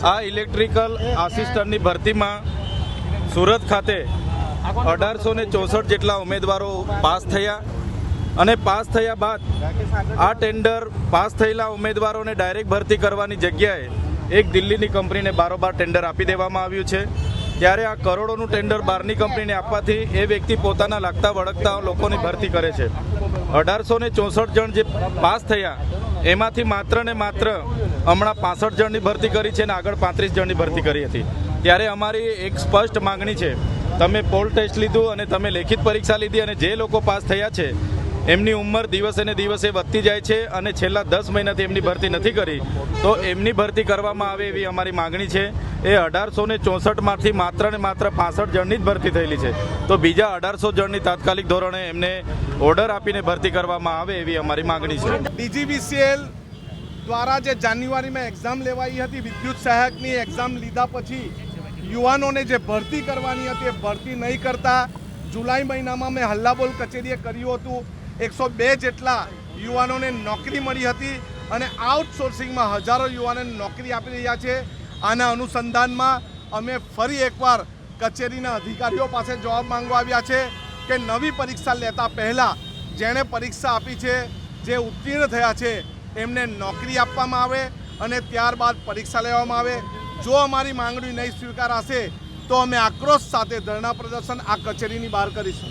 આ ઇલેક્ટ્રિકલ આસિસ્ટન્ટની ભરતીમાં સુરત ખાતે 1864 જેટલા ઉમેદવારો પાસ થયા અને પાસ થયા બાદ આ ટેન્ડર પાસ થયેલા ઉમેદવારોને ડાયરેક્ટ ભરતી કરવાની જગ્યાએ એક દિલ્હીની કંપનીને બારોબાર ટેન્ડર આપી દેવામાં આવ્યું છે। ત્યારે આ કરોડોનું ટેન્ડર બહારની કંપનીને આપવાથી એ વ્યક્તિ પોતાના લાગતા વળગતા લોકોની ભરતી કરે છે। 1864 જણ જે પાસ થયા એમાંથી માત્ર ને માત્ર હમણાં 65 જણની ભરતી કરી છે અને આગળ 35 જણની ભરતી કરી હતી। ત્યારે અમારી એક સ્પષ્ટ માગણી છે, તમે પોલ ટેસ્ટ લીધું અને તમે લેખિત પરીક્ષા લીધી અને જે લોકો પાસ થયા છે એમની ઉંમર દિવસે ને દિવસે વધતી જાય છે અને છેલ્લા 10 મહિનાથી એમની ભરતી નથી કરી તો એમની ભરતી કરવામાં આવે એવી અમારી માગણી છે। એ 1864માંથી માત્ર ને માત્ર 65 જણની જ ભરતી થયેલી છે, તો બીજા 1800 જણની તાત્કાલિક ધોરણે એમને ઓર્ડર આપીને ભરતી કરવામાં આવે એવી અમારી માગણી છે। DGVCL દ્વારા જે જાન્યુઆરીમાં એક્ઝામ લેવાઈ હતી, વિદ્યુત સહાયકની એક્ઝામ લીધા પછી યુવાનોને જે ભરતી કરવાની હતી એ ભરતી નહીં કરતા જુલાઈ મહિનામાં મેં હલ્લાબોલ કચેરીએ કર્યું હતું। 102 જેટલા યુવાનોને નોકરી મળી હતી અને આઉટસોર્સિંગમાં હજારો યુવાનોને નોકરી આપી રહ્યા છે। આના અનુસંધાનમાં અમે ફરી એકવાર કચેરીના અધિકારીઓ પાસે જવાબ માંગવા આવ્યા છે કે નવી પરીક્ષા લેતા પહેલાં જેણે પરીક્ષા આપી છે, જે ઉત્તીર્ણ થયા છે એમને નોકરી આપવામાં આવે અને ત્યારબાદ પરીક્ષા લેવામાં આવે। જો અમારી માંગણી નહીં સ્વીકારાશે તો અમે આક્રોશ સાથે ધરણા પ્રદર્શન આ કચેરીની બહાર કરીશું।